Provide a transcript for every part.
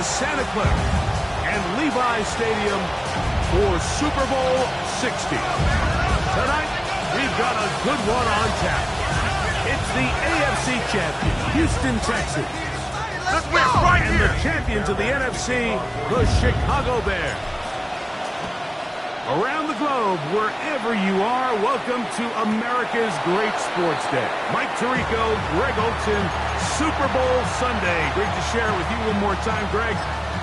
Santa Clara and Levi Stadium for Super Bowl 60. Tonight, we've got a good one on tap. It's the AFC champion, Houston Texans. Let's win right and here. The champions of the NFC, the Chicago Bears. Around the globe, wherever you are, welcome to America's Great Sports Day. Mike Tirico, Greg Olson, Super Bowl Sunday. Great to share it with you one more time, Greg.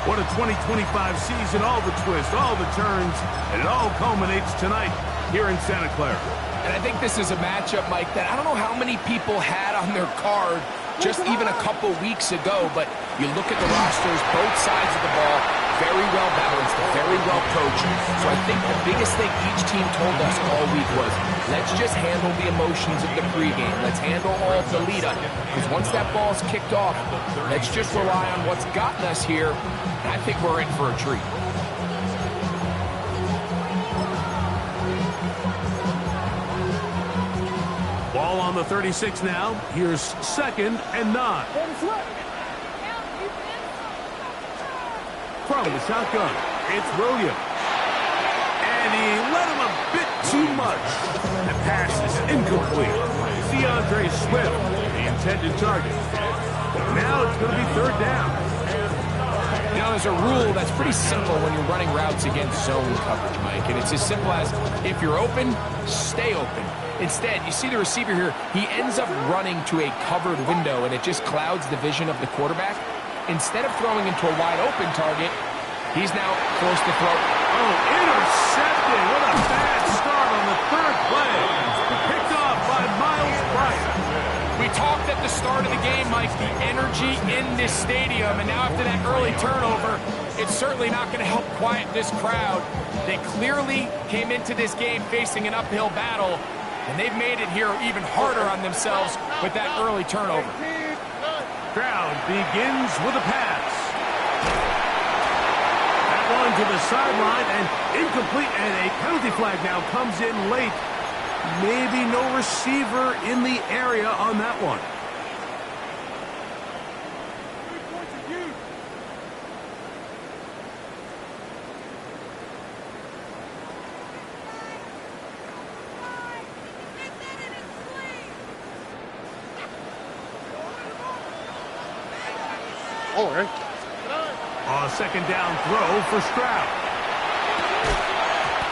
What a 2025 season, all the twists, all the turns, and it all culminates tonight here in Santa Clara. And I think this is a matchup, Mike, that I don't know how many people had on their card just even a couple weeks ago, but you look at the rosters, both sides of the ball, very well balanced, very well coached. So I think the biggest thing each team told us all week was, let's just handle the emotions of the pregame. Let's handle all of the lead-up. Because once that ball's kicked off, let's just rely on what's gotten us here. And I think we're in for a treat. Ball on the 36 now. Here's 2nd and 9. From the shotgun, it's Williams. And he let him a bit too much. The pass is incomplete. DeAndre Swift, the intended target. Now it's going to be 3rd down. You know, there's a rule that's pretty simple when you're running routes against zone coverage, Mike. And it's as simple as, if you're open, stay open. Instead, you see the receiver here, he ends up running to a covered window, and it just clouds the vision of the quarterback. Instead of throwing into a wide-open target, he's now forced to throw. Oh, intercepted. What a bad start on the 3rd play. Picked off by Miles Bryant. We talked at the start of the game, Mike, the energy in this stadium, and now after that early turnover, it's certainly not going to help quiet this crowd. They clearly came into this game facing an uphill battle, and they've made it here even harder on themselves with that early turnover. Crowd begins with a pass. That one to the sideline and incomplete, and a penalty flag now comes in late. Maybe no receiver in the area on that one. A 2nd down throw for Stroud.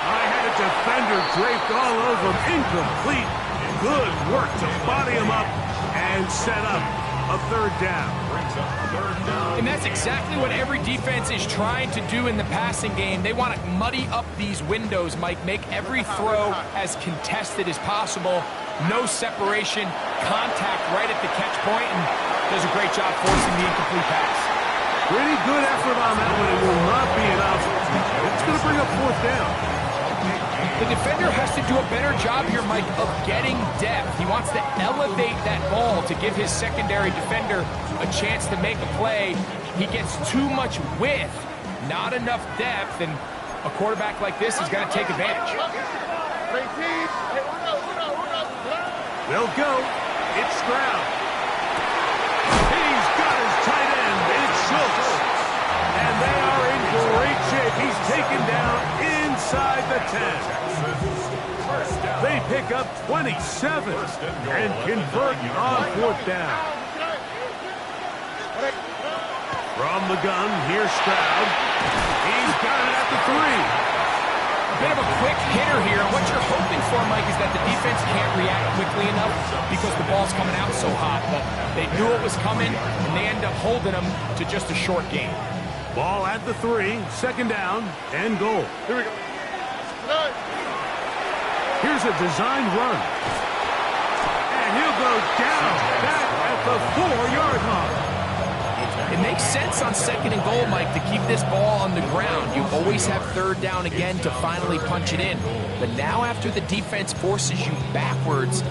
I had a defender draped all over him. Incomplete. Good work to body him up and set up a 3rd down. And that's exactly what every defense is trying to do in the passing game. They want to muddy up these windows, Mike, make every throw as contested as possible. No separation, contact right at the catch point, and does a great job forcing the incomplete pass. Pretty good effort on that one. It will not be enough. It's going to bring up 4th down. The defender has to do a better job here, Mike, of getting depth. He wants to elevate that ball to give his secondary defender a chance to make a play. He gets too much width, not enough depth, and a quarterback like this is going to take advantage. They'll go. It's Stroud. He's got his tight end. It's Schultz. And they are in great shape. He's taken down inside the 10. They pick up 27 and convert on 4th down. From the gun, here's Stroud. He's got it at the 3. A bit of a quick hitter here. What you're hoping for, Mike, is that the defense can't react quickly enough because the ball's coming out so hot. But they knew it was coming, and they end up holding them to just a short game. Ball at the 3, 2nd down, and goal. Here we go. Here's a designed run. And he'll go down back at the 4-yard line. It makes sense on 2nd and goal, Mike, to keep this ball on the ground. You always have 3rd down again to finally punch it in. But now after the defense forces you backwards,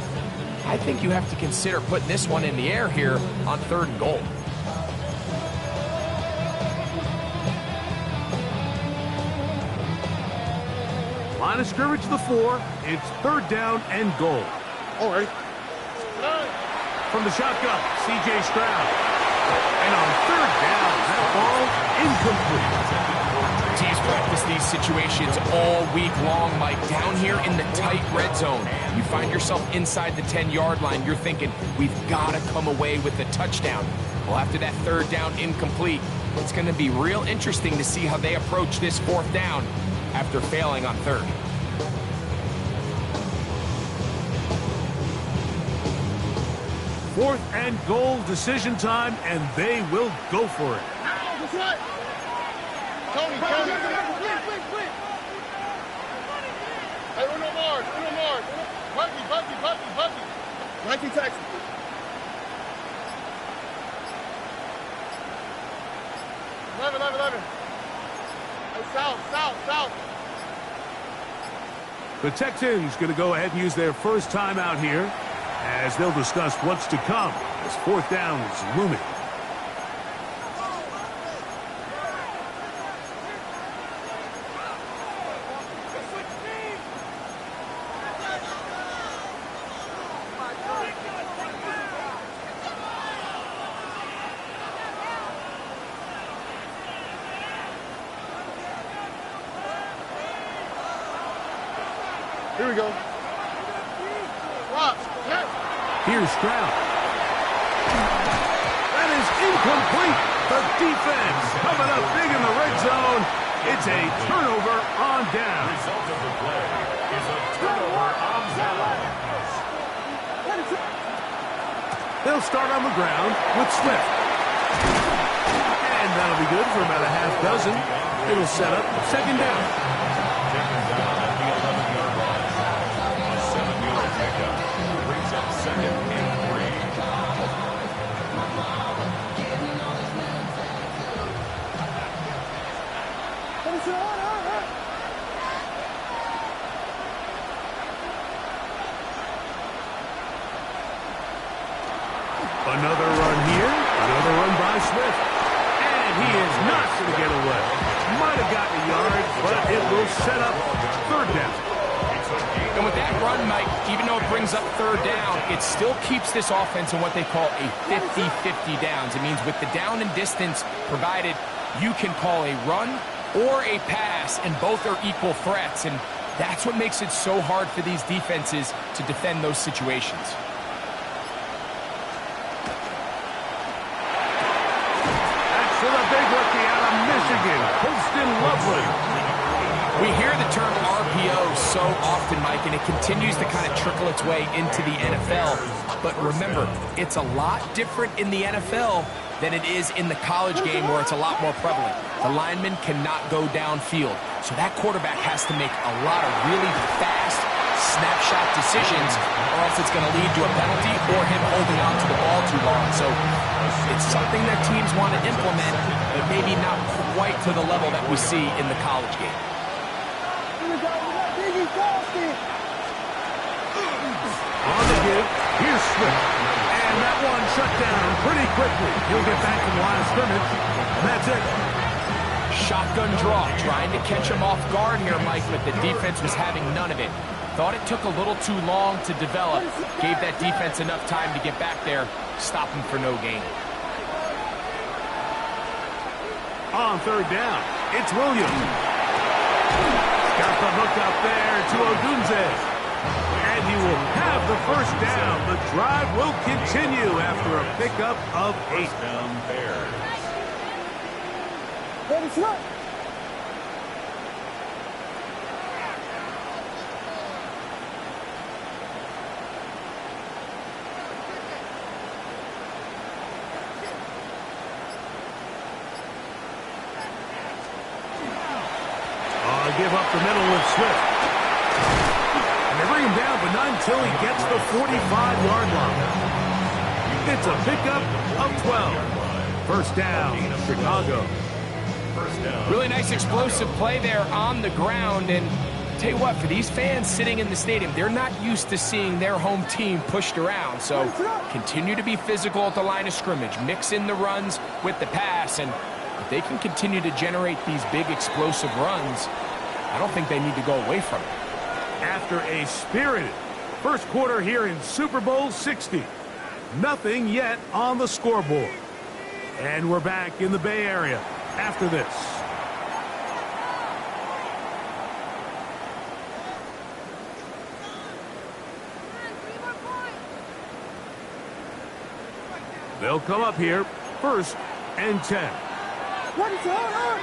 I think you have to consider putting this one in the air here on 3rd and goal. Line of scrimmage to the 4. It's 3rd down and goal. All right. From the shotgun, C.J. Stroud. And on 3rd down, that'll ball, incomplete. Teams practice these situations all week long, Mike. Down here in the tight red zone, you find yourself inside the 10-yard line. You're thinking, we've got to come away with a touchdown. Well, after that third down incomplete, it's going to be real interesting to see how they approach this fourth down after failing on third. Fourth and goal, decision time, and they will go for it. Tony. Hey, Uno Mars. Bucky. 19 Texas. Eleven. Hey, south. The Texans going to go ahead and use their first timeout here as they'll discuss what's to come as fourth down is looming. Here we go. Watch. Here's Stroud. That is incomplete. The defense coming up big in the red zone. It's a turnover on down. Result of the play is a turnover on down. They'll start on the ground with Swift. And that'll be good for about a half dozen. It'll set up second down. Second down at the 11-yard line. A 7-yard pickup brings up second and 3. Another run here. Another run by Swift. And he is not going to get away. Might have gotten a yard, but it will set up third down. And with that run, Mike, even though it brings up third down, it still keeps this offense in what they call a 50-50 downs. It means with the down and distance provided, you can call a run or a pass, and both are equal threats. And that's what makes it so hard for these defenses to defend those situations. That's for the big rookie out of Michigan, Colston Loveland. We hear the term RPO so often, Mike, and it continues to kind of trickle its way into the NFL. But remember, it's a lot different in the NFL than it is in the college game where it's a lot more prevalent. The lineman cannot go downfield. So that quarterback has to make a lot of really fast snapshot decisions or else it's going to lead to a penalty or him holding on to the ball too long. So it's something that teams want to implement, but maybe not quite to the level that we see in the college game. On the give, here's Swift. And that one shut down pretty quickly. He'll get back to the line of scrimmage, and that's it. Shotgun draw, trying to catch him off guard here, Mike, but the defense was having none of it. Thought it took a little too long to develop. Gave that defense enough time to get back there, stop him for no gain. On third down, it's Williams. Got the hook up there to Odunze. And he will have the first down. The drive will continue after a pickup of 8. First down Bears. Give up the middle with Swift. And they bring him down, but not until he gets the 45-yard line. It's a pickup of 12. First down, Chicago. First down. Really nice explosive play there on the ground. And tell you what, for these fans sitting in the stadium, they're not used to seeing their home team pushed around. So continue to be physical at the line of scrimmage. Mix in the runs with the pass. And if they can continue to generate these big explosive runs, I don't think they need to go away from it. After a spirited first quarter here in Super Bowl 60, nothing yet on the scoreboard. And we're back in the Bay Area after this. They'll come up here, 1st and 10. What is going on?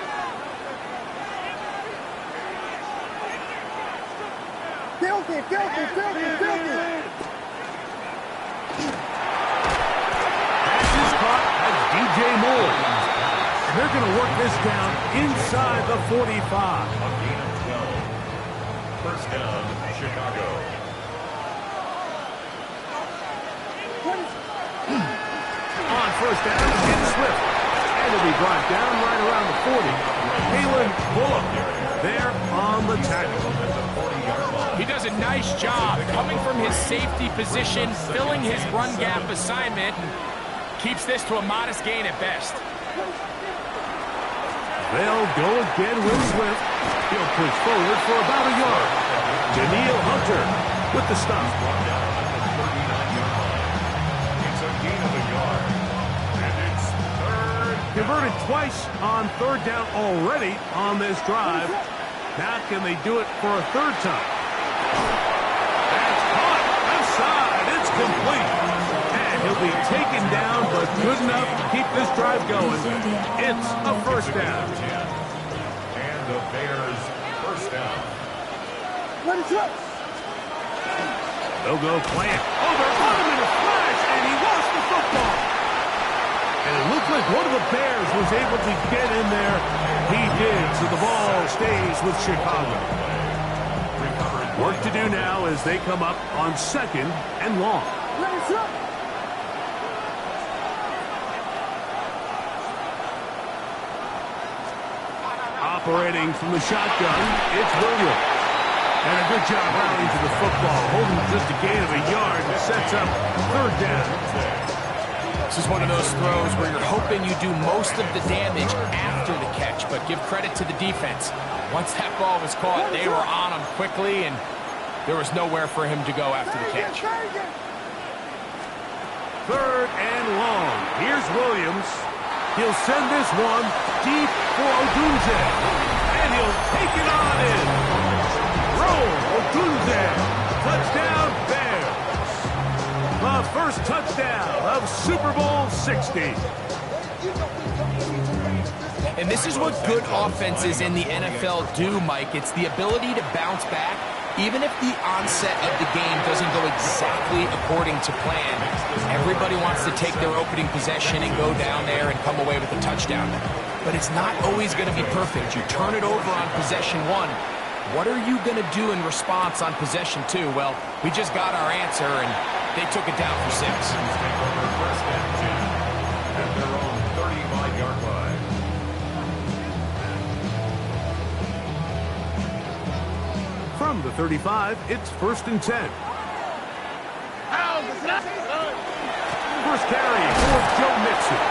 Filthy. Pass is caught by DJ Moore. And they're going to work this down inside the 45. A gain of 12. First down, Chicago. On 1st down, it's Swift. And it'll be brought down right around the 40. Kalen Bullock there on the tackle. He does a nice job coming from his safety position, filling his run gap assignment, and keeps this to a modest gain at best. They'll go again with Swift. He'll push forward for about a yard. Daniil Hunter with the stop. It's a gain of a yard. And it's third. Converted twice on 3rd down already on this drive. Now can they do it for a 3rd time? That's caught outside. It's complete. And he'll be taken down, but good enough to keep this drive going. It's a 1st down. And the Bears' first down. They'll go play it. Oh, they're on him in a flash, and he lost the football. And it looked like one of the Bears was able to get in there. He did, so the ball stays with Chicago. Work to do now as they come up on 2nd and long. Operating from the shotgun, it's Williams. And a good job rallying to the football, holding just a gain of a yard and sets up 3rd down. This is one of those throws where you're hoping you do most of the damage after the catch, but give credit to the defense. Once that ball was caught, they were on him quickly, and there was nowhere for him to go after the catch. 3rd and long. Here's Williams. He'll send this one deep for Odunze. And he'll take it on in. Roll, Odunze. Touchdown, Bears. The first touchdown of Super Bowl 60. And this is what good offenses in the NFL do, Mike. It's the ability to bounce back, even if the onset of the game doesn't go exactly according to plan. Everybody wants to take their opening possession and go down there and come away with a touchdown. But it's not always going to be perfect. You turn it over on possession 1. What are you going to do in response on possession 2? Well, we just got our answer, and they took it down for 6. Take over 1st and 10 at their own 35-yard line. From the 35, it's 1st and 10. First carry for Joe Mixon.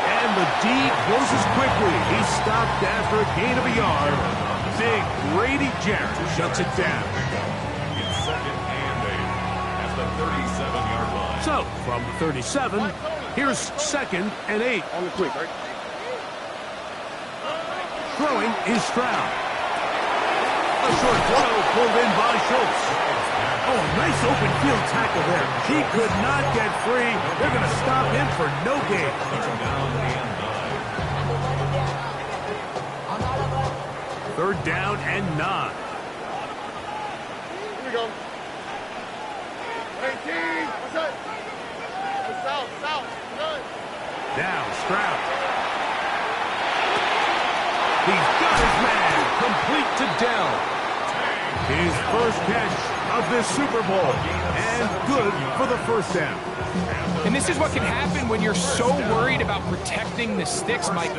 And the D closes quickly. He's stopped after a gain of a yard. Big Grady Jarrett shuts it down. It's 2nd and 8 at the 37-yard line. So, from the 37, here's 2nd and 8. On the quick, right? Throwing is Stroud. A short throw pulled in by Schultz. Oh, nice open field tackle there. He could not get free. They're going to stop him for no gain. Down and 3rd down and 9. Here we go. 18. What's that? South. Good. Now Stroud. He's got his man. Complete to Dell. His first catch of this Super Bowl. And good for the 1st down. And this is what can happen when you're so worried about protecting the sticks, Mike.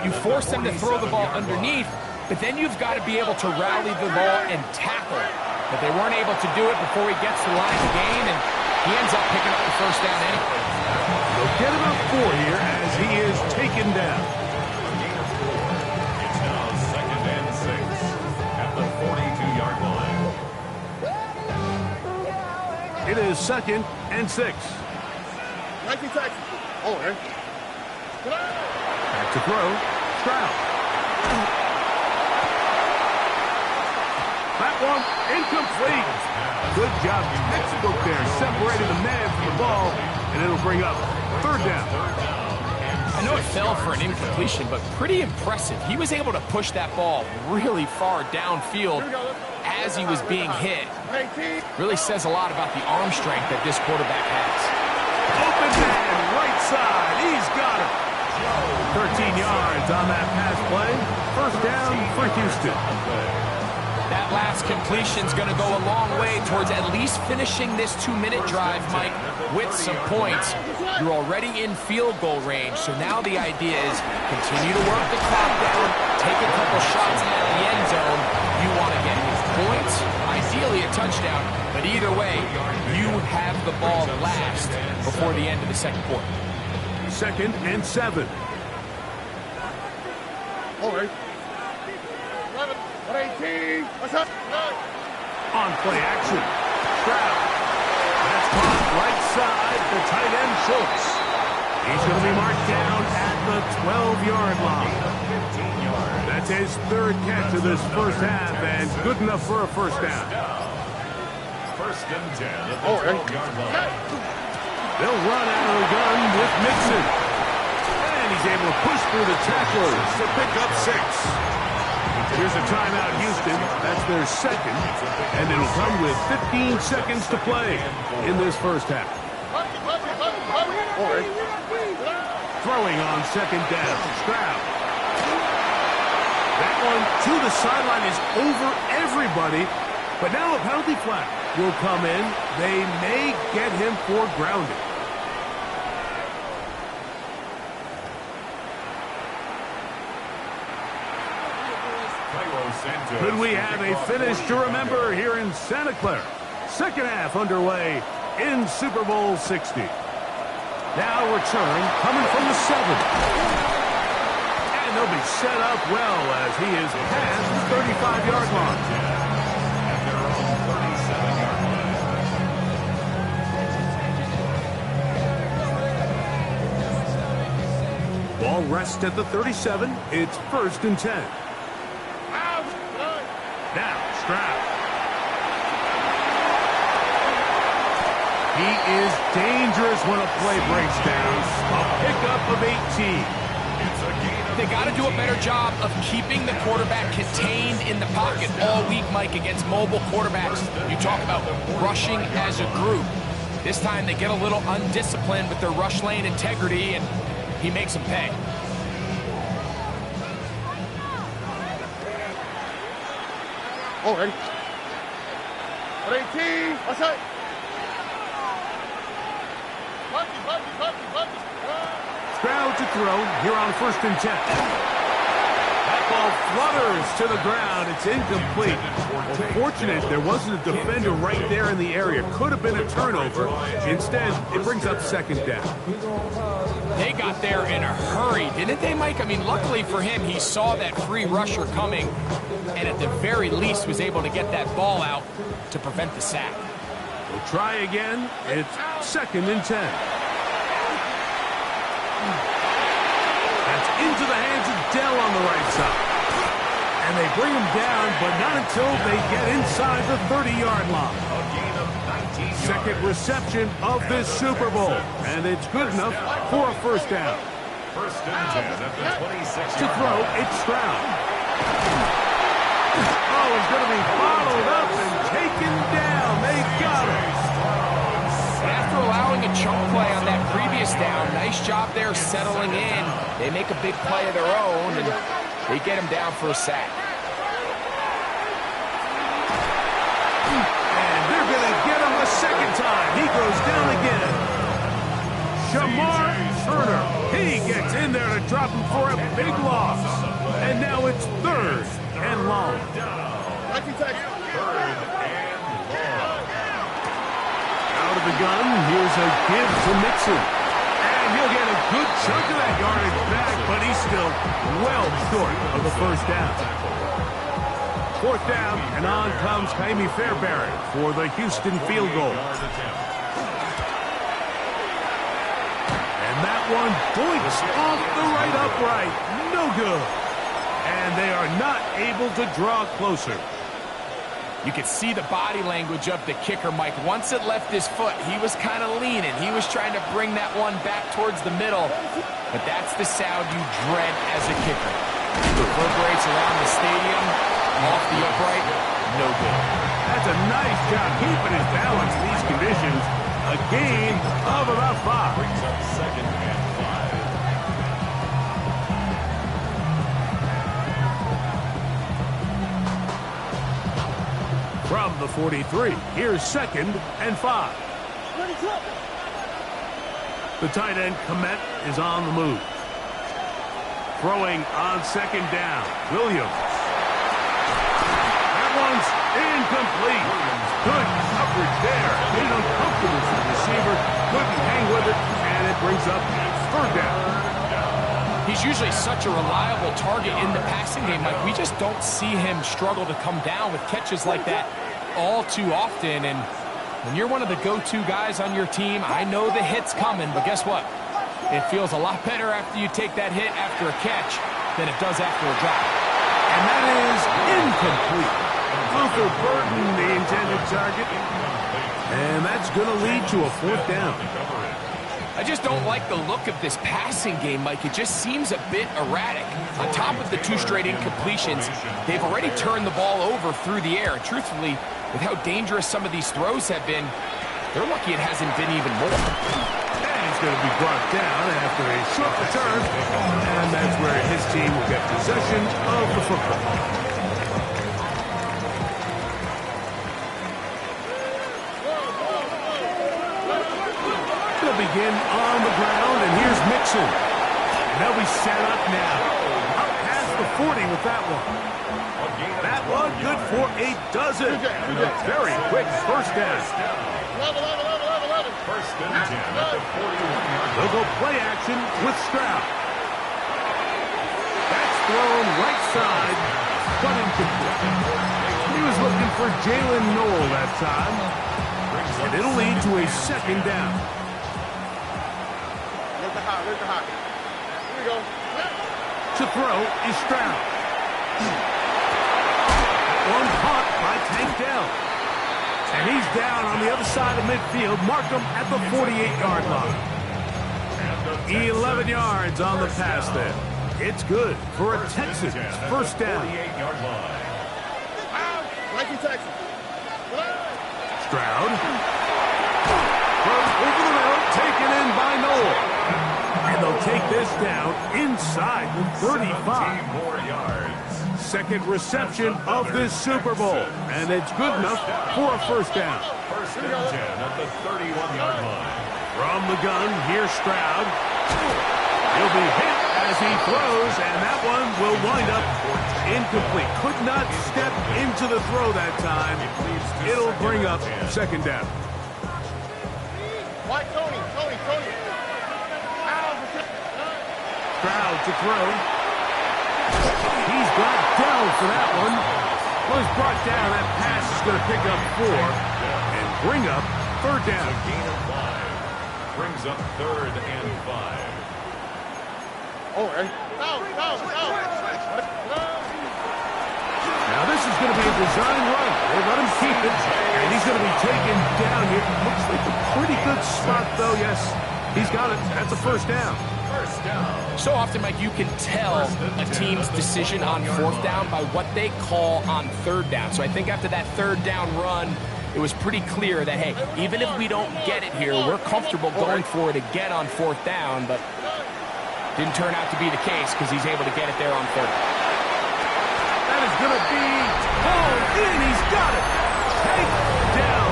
You force them to throw the ball underneath, but then you've got to be able to rally the ball and tackle. But they weren't able to do it before he gets to the line of the game, and he ends up picking up the 1st down anyway. They'll get about 4 here as he is taken down. It's now 2nd and 6 at the 42-yard line. It is 2nd and 6. 19 Texas. Oh, man. To throw, Stroud. That one, incomplete. Good job, textbook there, separating the man from the ball, and it'll bring up third down. I know it fell for an incompletion, but pretty impressive. He was able to push that ball really far downfield as he was being hit. Really says a lot about the arm strength that this quarterback has. Open man, right side. He's got it. 13 yards on that pass play. First down for Houston. That last completion's going to go a long way towards at least finishing this 2-minute drive, Mike, with some points. You're already in field goal range, so now the idea is continue to work the clock down, take a couple shots at the end zone. You want to get points, ideally a touchdown, but either way, you have the ball last before the end of the second quarter. 2nd and 7. All right. 118. What's up? On play action. Stroud. That's caught right side. The tight end Schultz. He's going to be marked down at the 12-yard line. That's his third catch of this first half, and good enough for a first down. 1st and 10 at the 12-yard line. They'll run out of the gun with Mixon. And he's able to push through the tacklers to pick up 6. Here's a timeout, Houston. That's their second, and it'll come with 15 seconds to play in this first half. All right. Throwing on 2nd down, Stroud. That one to the sideline is over everybody, but now a penalty flag will come in. They may get him for grounding. Could we have a finish to remember here in Santa Clara? Second half underway in Super Bowl 60. Now return coming from the 7. And they'll be set up well as he is past the 35-yard line. At their own 37-yard line. Ball rests at the 37. It's 1st and 10. Now, Stroud. He is dangerous when a play breaks down. A pickup of 18. They got to do a better job of keeping the quarterback contained in the pocket all week, Mike, against mobile quarterbacks. You talk about rushing as a group. This time they get a little undisciplined with their rush lane integrity, and he makes them pay. All right. 118. What's up? Stroud to throw here on 1st and 10. That ball flutters to the ground. It's incomplete. Fortunate there wasn't a defender right there in the area. Could have been a turnover. Instead, it brings up 2nd down. They got there in a hurry, didn't they, Mike? I mean, luckily for him, he saw that free rusher coming and at the very least was able to get that ball out to prevent the sack. We'll try again. It's 2nd and 10. That's into the hands of Dell on the right side. And they bring him down, but not until they get inside the 30-yard line. Second reception of this Super Bowl, and it's good enough for a first down. 1st and 10 at the 26-yard To throw, it's Stroud. Oh, he's going to be followed up and taken down. They got him. After allowing a chunk play on that previous down, nice job there settling in. They make a big play of their own, and they get him down for a sack. And they're going to get him a second time. He goes down again. Shamar Turner. He gets in there to drop him for a big loss. And now it's 3rd and long. Out of the gun, here's a give to Mixon. And he'll get a good chunk of that yardage back, but he's still well short of the first down. 4th down, and on comes Ka'imi Fairbairn for the Houston field goal. And that one boinks off the right upright. No good. And they are not able to draw closer. You could see the body language of the kicker, Mike. Once it left his foot, he was kind of leaning. He was trying to bring that one back towards the middle. But that's the sound you dread as a kicker. It reverberates around the stadium, off the upright, no good. That's a nice job keeping his balance in these conditions. A gain of about 5. Brings up second and 5. From the 43, here's second and 5. The tight end, Komet, is on the move. Throwing on second down, Williams. That one's incomplete. Good coverage there. Made uncomfortable for the receiver. Couldn't hang with it, and it brings up third down. He's usually such a reliable target in the passing game, Mike. We just don't see him struggle to come down with catches like that all too often. And when you're one of the go-to guys on your team, I know the hit's coming, but guess what? It feels a lot better after you take that hit after a catch than it does after a drop. And that is incomplete. Luther Burden, the intended target. And that's going to lead to a fourth down. I just don't like the look of this passing game, Mike. It just seems a bit erratic. On top of the 2 straight incompletions, they've already turned the ball over through the air. Truthfully, with how dangerous some of these throws have been, they're lucky it hasn't been even more. And he's going to be brought down after a short return, and that's where his team will get possession of the football. Begin on the ground, and here's Mixon. They'll be set up now. Up past the 40 with that one. That one good for a dozen. And a very quick first down. First and 10 at the 41-yard. They'll go play action with Stroud. That's thrown right side, but incomplete. He was looking for Jalen Noel that time, and it'll lead to a second down. Where's the hot? Here we go. To throw is Stroud. One caught by Tank Dell. And he's down on the other side of midfield. Mark him at the 48-yard line. 11 yards on the pass there. It's good for a Texans first down. 48-yard line. Like you, Texans. Stroud. Throws over the middle, taken in by Noel. And they'll take this down inside the 35. More yards. Second reception of this Super Bowl. And it's good enough for a first down. First and 10 at the 31-yard line. From the gun, here's Stroud. He'll be hit as he throws, and that one will wind up incomplete. Could not step into the throw that time. It'll bring up second down. White Tony. Stroud to throw. He's got down for that one. Was brought down. That pass is going to pick up 4 and bring up third down. A gain of 5. Brings up third and 5. Oh, and no. Now this is going to be a design run. They let him keep it, and he's going to be taken down here. Looks like a pretty good spot, though. Yes, he's got it. That's a first down. First down. So often, Mike, you can tell a team's decision on fourth down by what they call on third down. So I think after that third down run, it was pretty clear that, hey, even if we don't get it here, we're comfortable going for it again on fourth down, but didn't turn out to be the case because he's able to get it there on third. That is going to be hauled in. He's got it. Take down.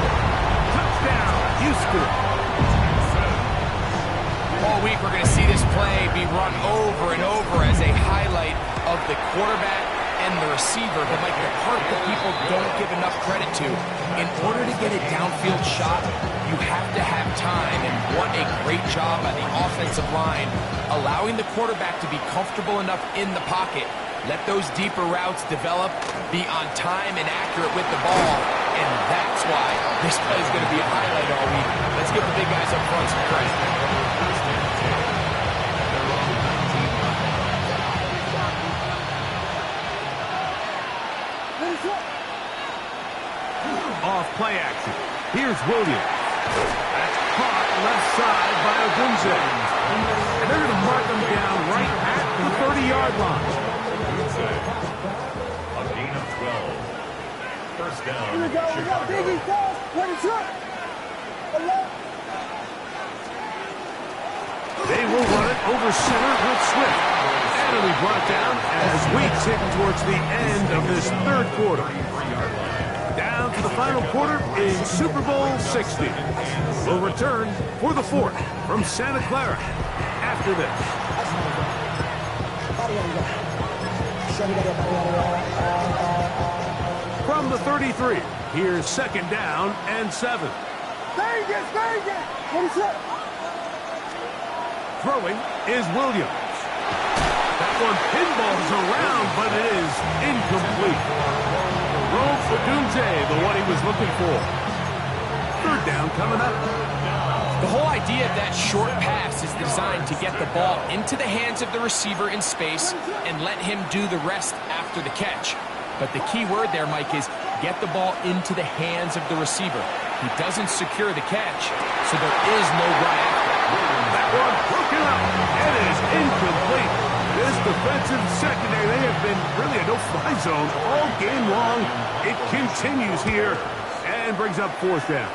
Touchdown, Houston. All week, we're going to see this play be run over and over as a highlight of the quarterback and the receiver. But, Mike, the part that people don't give enough credit to, in order to get a downfield shot, you have to have time. And what a great job by the offensive line, allowing the quarterback to be comfortable enough in the pocket. Let those deeper routes develop, be on time and accurate with the ball. And that's why this play is going to be a highlight all week. Let's give the big guys up front some credit. Off play action. Here's Williams. That's caught left side by Odunze. And they're going to mark him down right at the 30-yard line. A gain of 12. First down, Chicago. They will run it over center with Swift. And it'll be brought down as we tick towards the end of this third quarter. Down to the final quarter in Super Bowl 60. We'll return for the fourth from Santa Clara after this. From the 33, here's second down and 7. Throwing is Williams. That one pinballs around, but it is incomplete. Rome Odunze, the one he was looking for. Third down coming up. The whole idea of that short pass is designed to get the ball into the hands of the receiver in space and let him do the rest after the catch. But the key word there, Mike, is get the ball into the hands of the receiver. He doesn't secure the catch, so there is no run after. That one broken up. It is incomplete. This defensive secondary, they have been really a no-fly zone all game long. It continues here and brings up fourth down.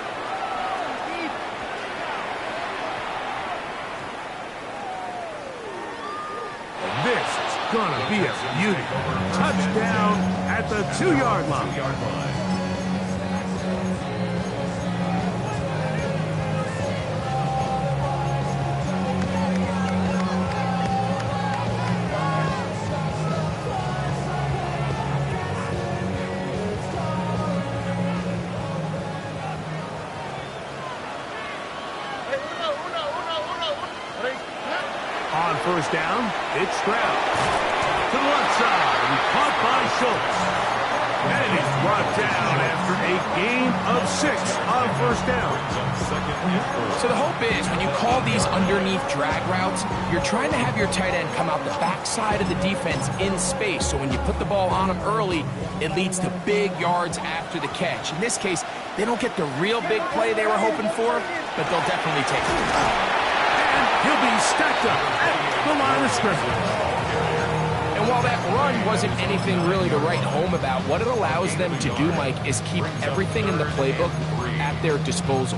This is going to be a beauty. Touchdown at the 2-yard line. On first down, it's Stroud. To the left side, and caught by Schultz. And he's brought down after a gain of 6 on first down. So the hope is when you call these underneath drag routes, you're trying to have your tight end come out the backside of the defense in space. So when you put the ball on him early, it leads to big yards after the catch. In this case, they don't get the real big play they were hoping for, but they'll definitely take it. He'll be stacked up at the line of scrimmage. And while that run wasn't anything really to write home about, what it allows them to do, Mike, is keep everything in the playbook at their disposal.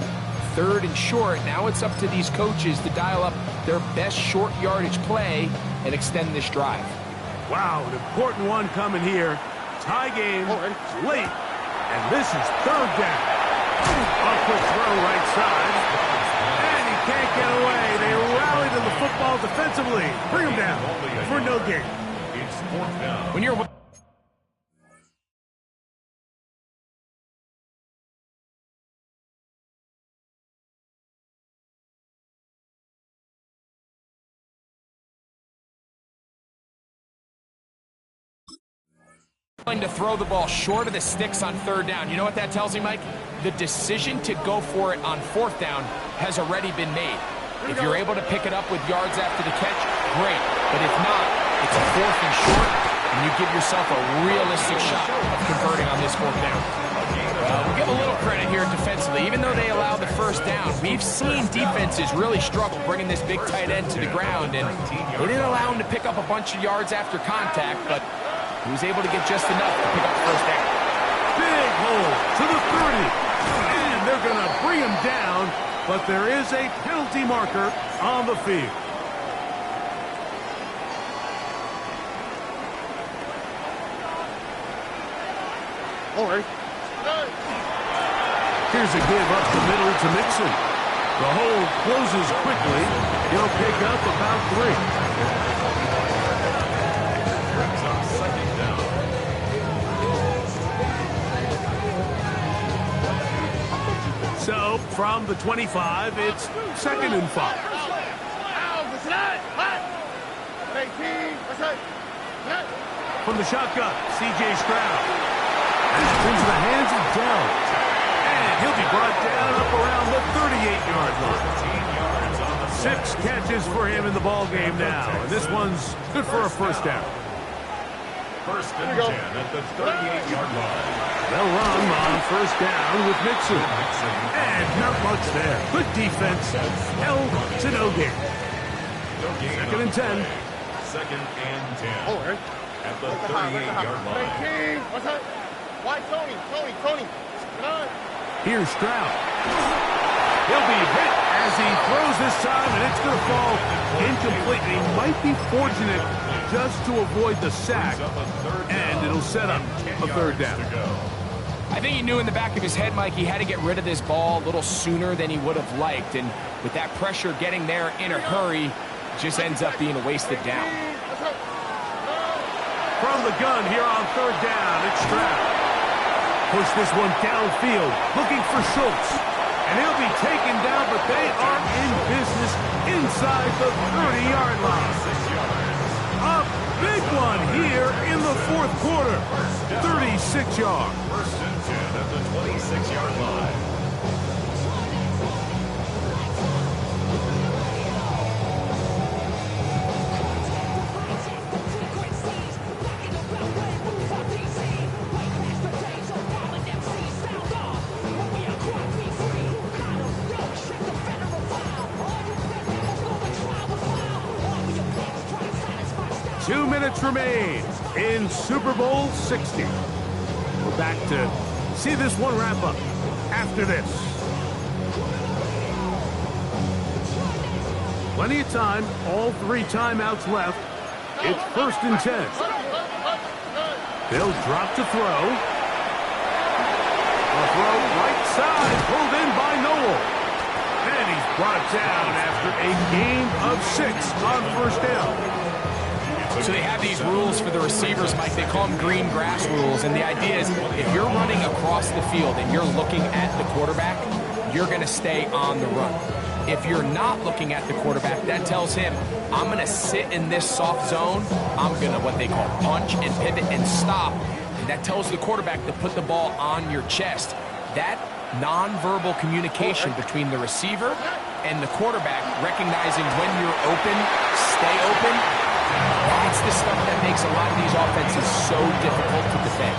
Third and short, now it's up to these coaches to dial up their best short yardage play and extend this drive. Wow, an important one coming here. Tie game, late, and this is third down. A quick throw right side. Can't get away. They rally to the football defensively. Bring him down for no gain. It's fourth down. When you're to throw the ball short of the sticks on third down, you know what that tells me, Mike? The decision to go for it on fourth down has already been made. If you're able to pick it up with yards after the catch, great. But if not, it's a fourth and short, and you give yourself a realistic shot of converting on this fourth down. We'll give a little credit here defensively. Even though they allowed the first down, we've seen defenses really struggle bringing this big tight end to the ground, and they didn't allow him to pick up a bunch of yards after contact, but he was able to get just enough to pick up the first down. Big hole to the 30. And they're going to bring him down, but there is a penalty marker on the field. All right. Here's a give up the middle to Mixon. The hole closes quickly. He'll pick up about 3. So, from the 25, it's second and 5. From the shotgun, C.J. Stroud. Into the hands of Dell. And he'll be brought down up around the 38-yard line. 6 catches for him in the ball game now. And this one's good for a first down. First and 10 at the 38-yard line. They'll run on first down with Mixon. And not much there. Good defense. Held to no gain. Second and 10. Second and 10. Over. At the 38-yard line. What's up? Why Tony? Come on. Here's Stroud. He'll be hit as he throws this time, and it's going to fall incomplete. He might be fortunate just to avoid the sack, and it'll set up a third down. I think he knew in the back of his head, Mike, he had to get rid of this ball a little sooner than he would have liked. And with that pressure getting there in a hurry, it just ends up being a wasted down. From the gun here on third down, it's Stroud. Push this one downfield, looking for Schultz. And he'll be taken down, but they are in business inside the 30-yard line. A big one here in the fourth quarter. 36 yards. First and 10 at the 26-yard line. Remain in Super Bowl 60. We're back to see this one wrap up after this. Plenty of time, all 3 timeouts left. It's first and 10. They'll drop to throw. A throw right side, pulled in by Noel. And he's brought down after a gain of 6 on first down. So they have these rules for the receivers, Mike. They call them green grass rules. And the idea is if you're running across the field and you're looking at the quarterback, you're going to stay on the run. If you're not looking at the quarterback, that tells him, I'm going to sit in this soft zone. I'm going to what they call punch and pivot and stop. And that tells the quarterback to put the ball on your chest. That nonverbal communication between the receiver and the quarterback, recognizing when you're open, stay open, that's the stuff that makes a lot of these offenses so difficult to defend.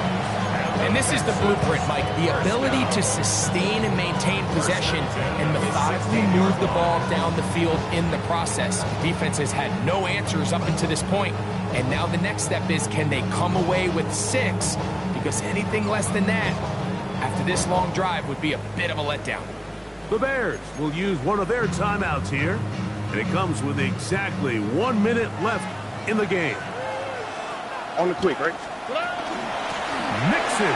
And this is the blueprint, Mike. The ability to sustain and maintain possession and methodically move the ball down the field in the process. Defense has had no answers up until this point. And now the next step is, can they come away with 6? Because anything less than that, after this long drive, would be a bit of a letdown. The Bears will use one of their timeouts here. And it comes with exactly 1 minute left in the game. On the quick, right? Mixon.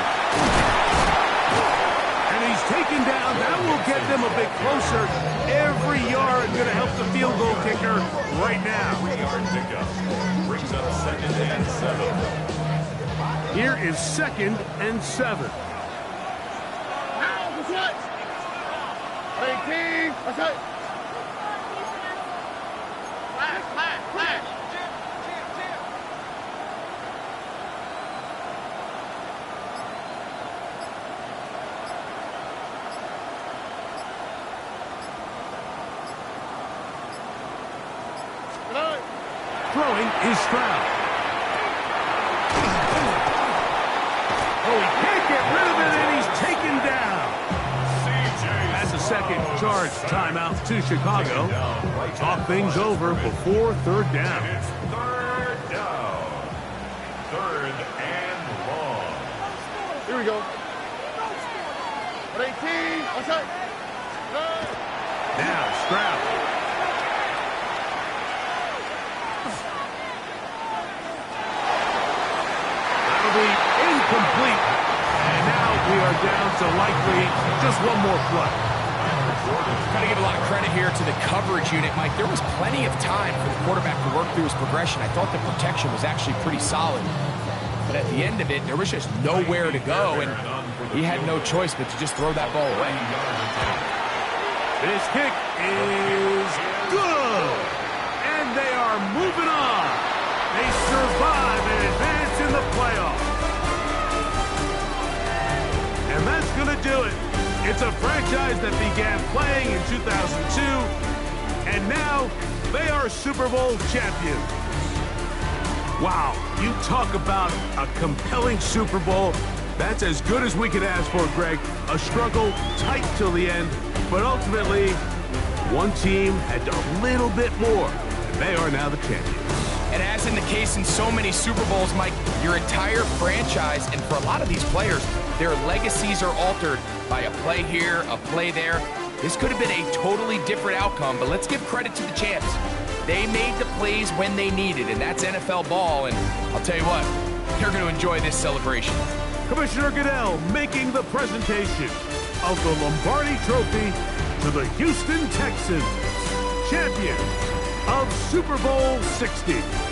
And he's taken down. That will get them a bit closer. Every yard going to help the field goal kicker right now. 3-yard pickup. Brings up second and 7. Here is second and 7. Hey, King. What's up? Flash. Throwing is Stroud. Oh, he can't get rid of it, and he's taken down. That's a second charge timeout to Chicago. Talk things over before third down. It's third down. Third and long. Here we go. 18. What's up? Now Stroud. Incomplete. And now we are down to likely just one more play. Got to give a lot of credit here to the coverage unit, Mike. There was plenty of time for the quarterback to work through his progression. I thought the protection was actually pretty solid. But at the end of it, there was just nowhere to go, and he had no choice but to just throw that ball away. This kick is good. And they are moving on. They survive and advance in the playoffs. And that's going to do it. It's a franchise that began playing in 2002, and now they are Super Bowl champions. Wow, you talk about a compelling Super Bowl. That's as good as we could ask for, Greg. A struggle tight till the end, but ultimately, one team had a little bit more, and they are now the champions. And as in the case in so many Super Bowls, Mike, your entire franchise, and for a lot of these players, their legacies are altered by a play here, a play there. This could have been a totally different outcome, but let's give credit to the champs. They made the plays when they needed, and that's NFL ball, and I'll tell you what, they're going to enjoy this celebration. Commissioner Goodell making the presentation of the Lombardi Trophy to the Houston Texans, champions of Super Bowl 60.